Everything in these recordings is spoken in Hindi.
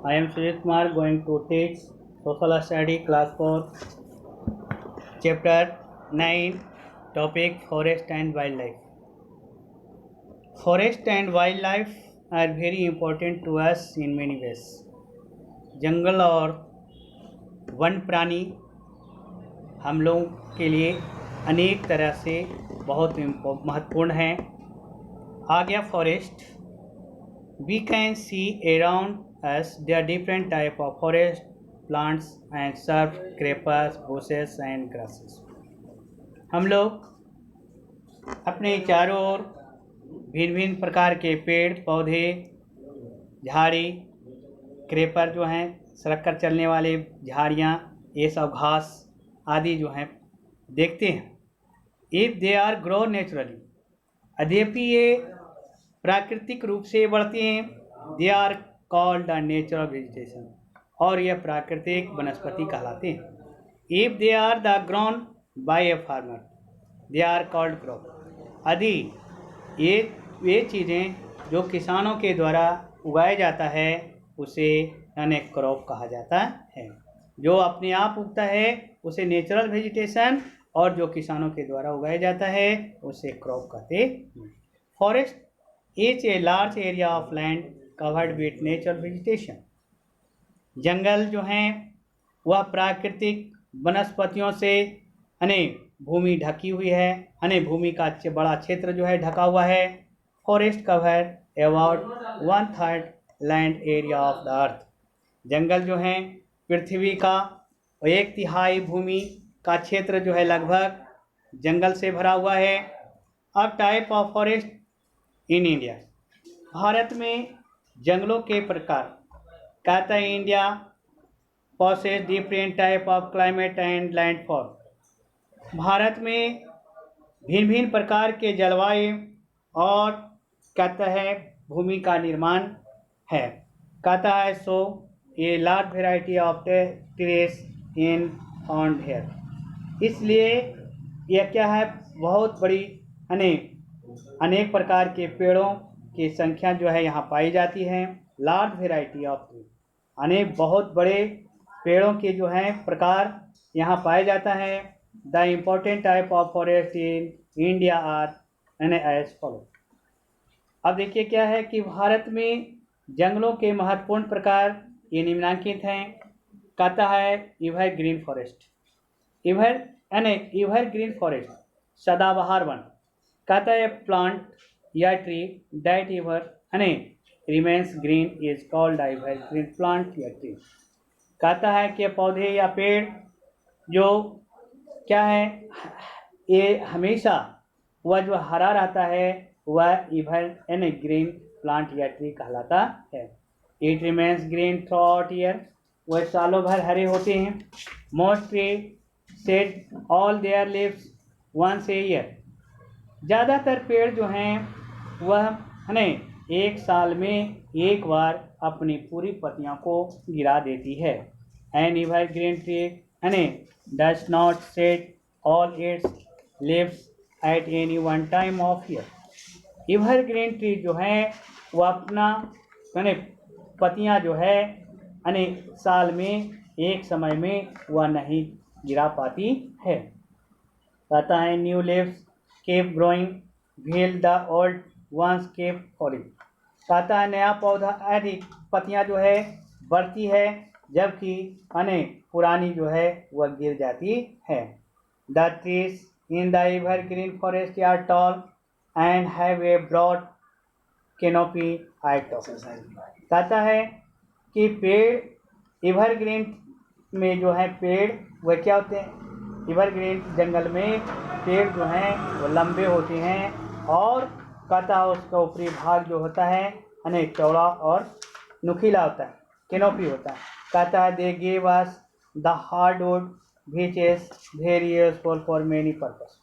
I am Sujit Kumar going to teach Social Study Class 4, Chapter 9, Topic Forest and Wildlife. Forest and wildlife are very important to us in many ways. जंगल और वन प्राणी हम लोगों के लिए अनेक तरह से बहुत महत्वपूर्ण हैं. आ गया forest. We can see around us there are different type of forest, plants and shrubs, creepers, bushes and grasses. हम लोग अपने चारों ओर भिन्न भिन्न प्रकार के पेड़ पौधे, झाड़ी, क्रेपर जो हैं सड़क कर चलने वाले झाड़ियाँ, ये सब घास आदि जो हैं देखते हैं. If they are grow naturally, यद्यपि ये प्राकृतिक रूप से बढ़ती हैं, they are called the natural vegetation, और यह प्राकृतिक वनस्पति कहलाते हैं. If they are the grown by a farmer, they are called crop. यदि ये चीज़ें जो किसानों के द्वारा उगाया जाता है उसे यानी क्रॉप कहा जाता है. जो अपने आप उगता है उसे नेचुरल वेजिटेशन, और जो किसानों के द्वारा उगाया जाता है उसे क्रॉप कहते हैं. Forest is a large area of land covered with natural vegetation. जंगल जो हैं वह प्राकृतिक वनस्पतियों से भूमि ढकी हुई है, भूमि का बड़ा क्षेत्र जो है ढका हुआ है. Forest cover about 1/3 land area of the earth. जंगल जो हैं पृथ्वी का 1/3 भूमि का क्षेत्र जो है लगभग जंगल से भरा हुआ है. अब type of forest in India. Bharat में जंगलों के प्रकार कहता है India possesses different type of climate and landfall. Bharat में भिन्न भिन्न प्रकार के जलवायु और कहता है भूमि का निर्माण है. कहता है so a large variety of trees in found here. इसलिए यह क्या है, बहुत बड़ी अनेक प्रकार के पेड़ों की संख्या जो है यहाँ पाई जाती है. लार्ज वेराइटी ऑफ ट्री बहुत बड़े पेड़ों के जो हैं प्रकार यहाँ पाया जाता है. The important type of forest in India are as follow. अब देखिए क्या है कि भारत में जंगलों के महत्वपूर्ण प्रकार ये निम्नलिखित हैं. कहता है एवरग्रीन फॉरेस्ट. एवरग्रीन फॉरेस्ट सदाबहार वन. कहता है प्लांट या tree that ever remains green is called evergreen plant या ट्री. कहता है कि पौधे या पेड़ जो क्या है ये हमेशा वह जो हरा रहता है वह एवरग्रीन प्लांट या ट्री कहलाता है. It remains green throughout year. वह सालों भर हरे होते हैं. Most tree shed all their leaves once a year. ज़्यादातर पेड़ जो हैं वह एक साल में एक बार अपनी पूरी पत्तियों को गिरा देती है. An evergreen tree does not shed all its leaves at any one time of year. Evergreen tree जो है वह अपना पत्तियां जो है साल में एक समय में वह नहीं गिरा पाती है. कहता है new leaves keep growing while the old ones keep falling. कहता है नया पौधा अधिक पत्तियां जो है बढ़ती है जबकि पुरानी जो है वह गिर जाती है. The trees in the evergreen forest are tall and have a broad canopy at top. कहता है कि पेड़ एवरग्रीन में जो है पेड़ वह क्या होते हैं, एवरग्रीन जंगल में पेड़ जो हैं वो लंबे होते हैं और कहता है उसका ऊपरी भाग जो होता है चौड़ा और नुकीला होता है, कैनोपी होता है. कहता है दे give us the hardwood which is very useful for many purpose.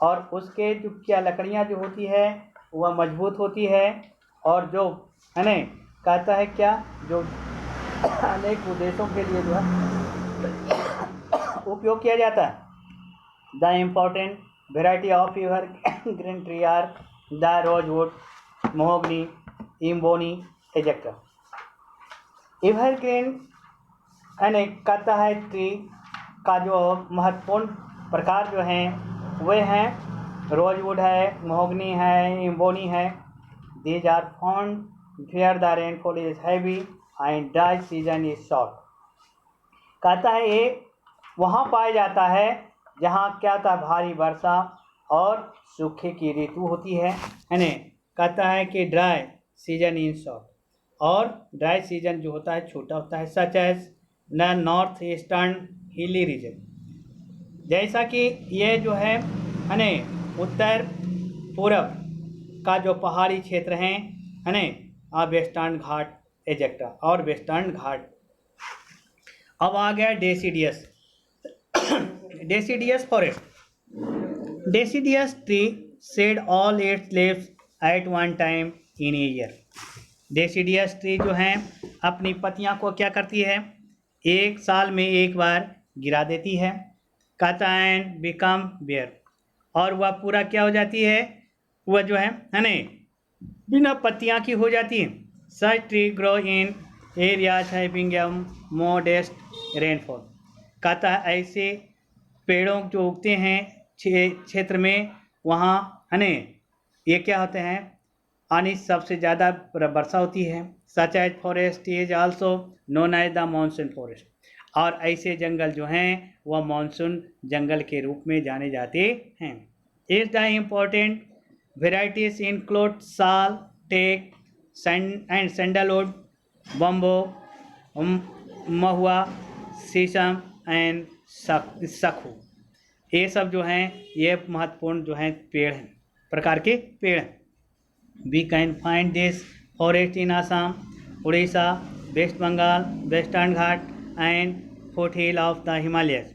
और उसके जो क्या लकड़ियाँ जो होती है वह मजबूत होती है और जो कहता है क्या जो अनेक उद्देश्यों के लिए जो है उपयोग किया जाता है. The important variety of evergreen tree are the rosewood, mahogany, ebony, etc. Evergreen यानी कहता है ट्री का जो महत्वपूर्ण प्रकार जो हैं वे हैं रोजवुड है, महोगनी है, इम्बोनी है। These are found where the rainfall is heavy and dry season is short. कहता है ये वहाँ पाया जाता है जहाँ क्या होता है भारी वर्षा और सूखे की ऋतु होती है यानी कहता है कि ड्राई सीजन इन शॉर्ट, और ड्राई सीजन जो होता है छोटा होता है। सच एज न नॉर्थ ईस्टर्न हिली रीजन, जैसा कि ये जो है उत्तर पूरब का जो पहाड़ी क्षेत्र हैं वेस्टर्न घाट एजेक्ट्रा और वेस्टर्न घाट। अब आ गया deciduous. Deciduous forest. Deciduous tree shed all its leaves eight one time in a year. Deciduous tree जो है अपनी पत्तियां को क्या करती है, एक साल में एक बार गिरा देती है। कहता है बिकम बेयर, और वह पूरा क्या हो जाती है, वह जो है बिना पत्तियां की हो जाती है। Such tree grow in areas having a modest rainfall. कहता है ऐसे पेड़ों जो उगते हैं क्षेत्र में वहाँ ये क्या होते हैं आनी सबसे ज़्यादा वर्षा होती है। Such as forest is also known as the monsoon forest, और ऐसे जंगल जो हैं वह मानसून जंगल के रूप में जाने जाते हैं। Is the important varieties include साल, टेक एंड सैंडलवुड, बम्बो, महुआ, शीशम एंड सखू। ये सब जो हैं ये महत्वपूर्ण जो हैं पेड़ हैं, प्रकार के पेड़ हैं। We can find this forest in Assam, Orissa, west Bengal, western Ghat and foothill of the Himalayas.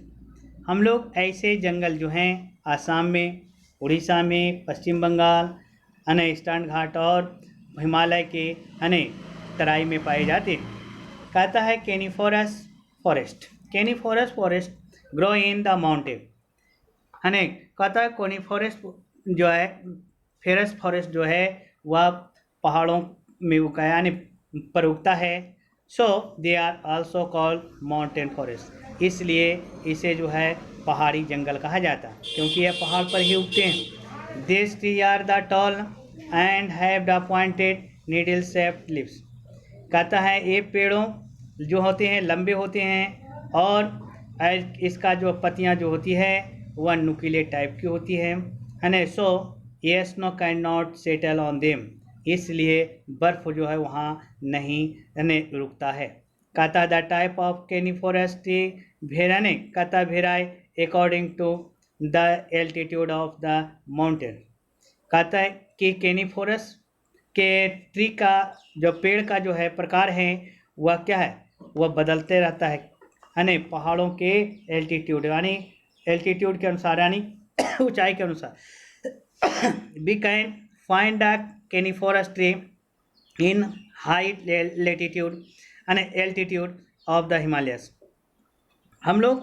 हम लोग ऐसे जंगल जो हैं आसाम में, उड़ीसा में, पश्चिम बंगाल ईस्टर्न घाट और हिमालय के तराई में पाए जाते हैं। कहता है coniferous forest. Coniferous forest grow in the mountain. कहता है कोनिफोरस जो है फेरस फॉरेस्ट जो है वह पहाड़ों में उगता है पर उगता है। So they are also called mountain forest, इसलिए इसे जो है पहाड़ी जंगल कहा जाता है क्योंकि यह पहाड़ पर ही उगते हैं। This tree are the tall and have the pointed needle shaped leaves. कहता है ये पेड़ों जो होते हैं लंबे होते हैं और इसका जो पत्तियां जो होती है वह नुकीले टाइप की होती है सो ये snow can not settle on them, इसलिए बर्फ जो है वहाँ नहीं रुकता है। कहता the type of coniferous tree varies कहता vary according to the altitude of the mountain. कहता है कि केनिफोरस के ट्री का जो पेड़ का जो है प्रकार है वह क्या है, वह बदलते रहता है पहाड़ों के एल्टीट्यूड के अनुसार ऊंचाई के अनुसार। We can find the coniferous tree in high latitude and altitude of the Himalayas। हम लोग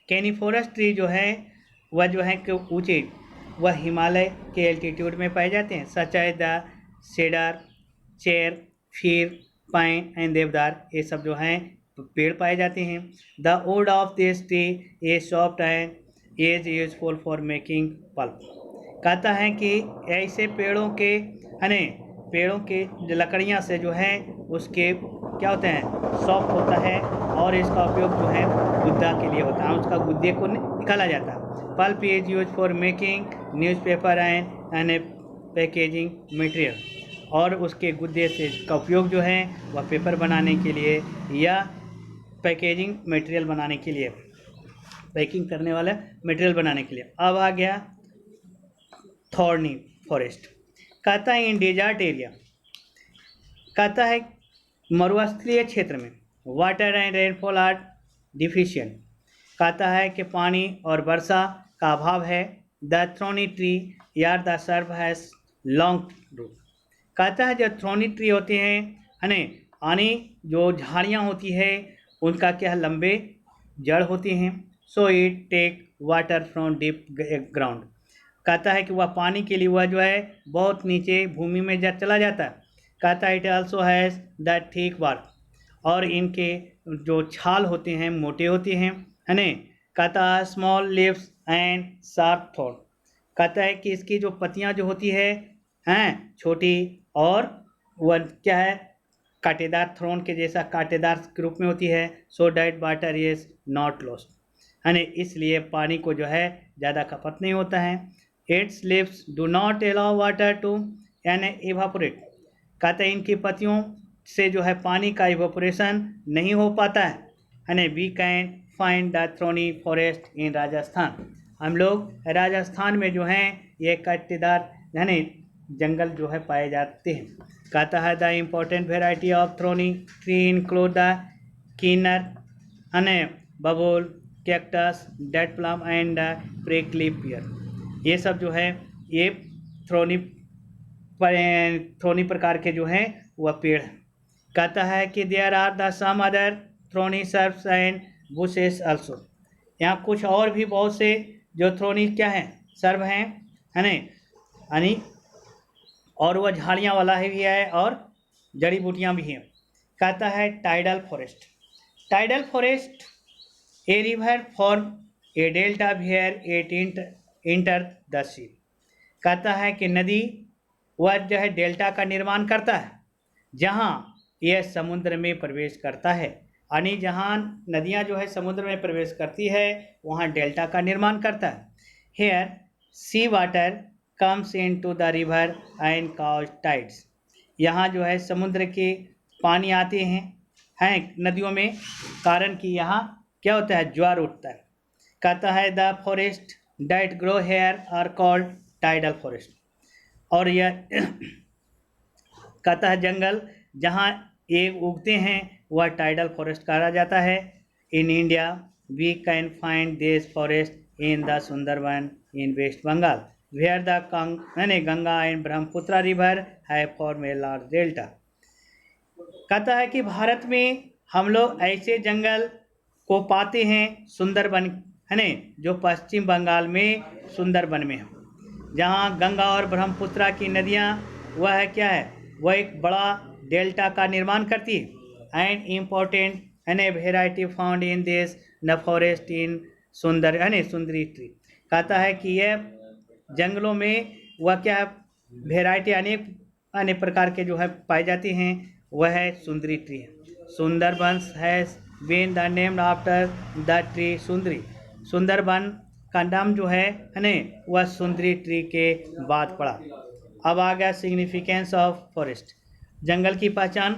कैनिफोरस ट्री जो है वह जो है कि ऊंचे वह हिमालय के एल्टीट्यूड में पाए जाते हैं। Such as the cedar, chir, fir, pine and deodar, ये सब जो हैं पेड़ पाए जाते हैं। The wood of this tree is soft and is useful for making pulp. कहता है कि ऐसे पेड़ों के जो लकड़ियाँ से जो है उसके क्या होते हैं सॉफ्ट होता है और इसका उपयोग जो है गुद्दा के लिए होता है, उसका गुद्दे को निकाला जाता है। Pulp is use for making newspaper and packaging material, और उसके गुद्दे से का उपयोग जो है वह पेपर बनाने के लिए या पैकेजिंग मटेरियल बनाने के लिए, पैकिंग करने वाला मटेरियल बनाने के लिए। अब आ गया थॉर्नी फॉरेस्ट। कहता है इन डेजर्ट एरिया, कहता है मरुस्थलीय क्षेत्र में water and rainfall are deficient. कहता है कि पानी और वर्षा का अभाव है। द थ्रोनी ट्री यार the shrub has long root. कहता है जो थ्रोनी ट्री होते हैं जो झाड़ियाँ होती है उनका क्या लंबे जड़ होते हैं। So it take water from deep ground. कहता है कि वह पानी के लिए वह जो है बहुत नीचे भूमि में चला जाता है। कहता है it also has the thick bark, और इनके जो छाल होते हैं मोटे होते हैं, है न। कहता है small leaves and sharp thorn, कहता है कि इसकी जो पत्तियां जो होती है हैं छोटी, और वह क्या है कांटेदार, थ्रोन के जैसा कांटेदार के रूप में होती है। So that water is not lost, है न, इसलिए पानी को जो है ज़्यादा खपत नहीं होता है। Its leaves do not allow water to यानी इवापोरेट, कहते हैं इनकी पत्तियों से जो है पानी का इवापोरेशन नहीं हो पाता है ना। We can find the thorny forest in Rajasthan, हम लोग राजस्थान में जो हैं ये कांटेदार यानी जंगल जो है पाए जाते हैं। कहता है the important variety of thorny tree include the keener, अने बबूल, cactus, dead plum and prickly पियर। ये सब जो है ये थ्रोनी प्रकार के जो हैं वह पेड़ हैं। कहता है कि there are the some other thorny shrubs and bushes also, यहाँ कुछ और भी बहुत से जो थ्रोनी क्या हैं सर्व हैं, है ना, यानी और वह झाड़ियाँ वाला भी है और जड़ी बूटियाँ भी हैं। कहता है tidal forest, tidal forest a river form a delta where it enter the sea, कहता है कि नदी वह जो है डेल्टा का निर्माण करता है जहाँ यह समुद्र में प्रवेश करता है, यानी जहाँ नदियाँ जो है समुद्र में प्रवेश करती है वहाँ डेल्टा का निर्माण करता है। Here sea water comes into the river and cause tides, यहाँ जो है समुद्र के पानी आते हैं नदियों में, कारण कि यहाँ क्या होता है ज्वार उठता है। कहता है the forest that grow here are called tidal forest, और यह कहता है जंगल जहाँ ये उगते हैं वह टाइडल फॉरेस्ट कहा जाता है। In India we can find this forest in the Sundarban in west Bengal where the Ganga and Brahmaputra river है फॉर्म ए लार्ज डेल्टा। कहता है कि भारत में हम लोग ऐसे जंगल को पाते हैं सुंदरबन, है न, जो पश्चिम बंगाल में सुंदरबन में है, जहाँ गंगा और ब्रह्मपुत्र की नदियाँ वह है क्या है वह एक बड़ा डेल्टा का निर्माण करती है। And important an variety found in this न फॉरेस्ट इन सुंदर यानी सुंदरी ट्री, कहता है कि यह जंगलों में वह क्या है वेराइटी अनेक प्रकार के जो है पाई जाती हैं, वह है सुंदरी ट्री है। Sundarbans has been the named after the tree sundari, Sundarban का नाम जो है न वह सुंदरी ट्री के बाद पड़ा। अब आ गया सिग्निफिकेंस ऑफ फॉरेस्ट, जंगल की पहचान।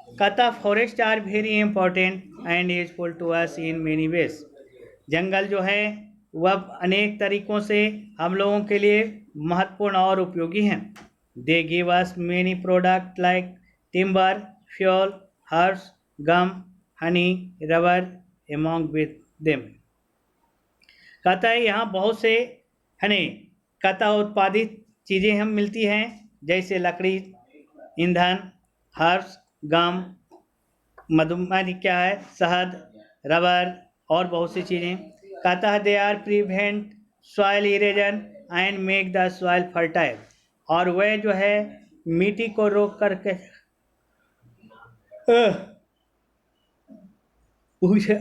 कहता forest are very important and useful to us in many ways, जंगल जो है वह अनेक तरीक़ों से हम लोगों के लिए महत्वपूर्ण और उपयोगी हैं। They give us many product like timber, fuel, herbs, gum, honey, rubber among with them. कहता है यहाँ बहुत से हनी कहता उत्पादित चीज़ें हम मिलती हैं जैसे लकड़ी, ईंधन, हर्ब्स, गम, मधुमक्खी क्या है शहद, रबर और बहुत सी चीज़ें। कहता है they are prevent soil erosion and make the soil fertile, और वह जो है मिट्टी को रोक करके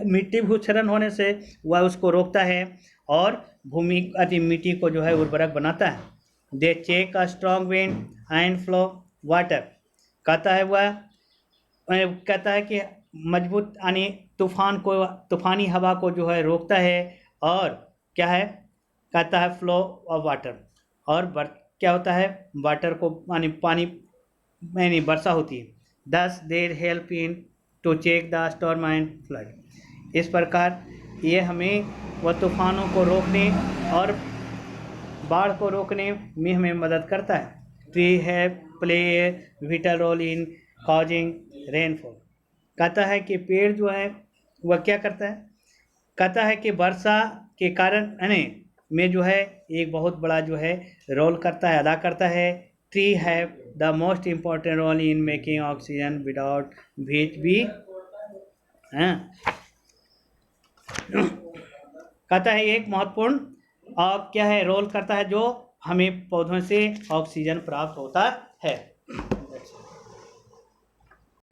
मिट्टी भूक्षरण होने से वह उसको रोकता है और भूमि अति मिट्टी को जो है उर्वरक बनाता है। They check a strong wind and flow water, कहता है वह कहता है कि मजबूत यानी तूफानी हवा को जो है रोकता है, और क्या है कहता है फ्लो ऑफ वाटर, और क्या होता है वाटर को यानी पानी यानी वर्षा होती है। Thus there help in to check the storm and flood, इस प्रकार ये हमें वह तूफानों को रोकने और बाढ़ को रोकने में हमें मदद करता है। ट्री है play a vital role in causing rainfall, कहता है कि पेड़ जो है वह क्या करता है, कहता है कि वर्षा के कारण में जो है एक बहुत बड़ा जो है रोल करता है, अदा करता है। Tree have the most important role in making oxygen without which भी कहता है एक महत्वपूर्ण क्या है रोल करता है जो हमें पौधों से ऑक्सीजन प्राप्त होता है।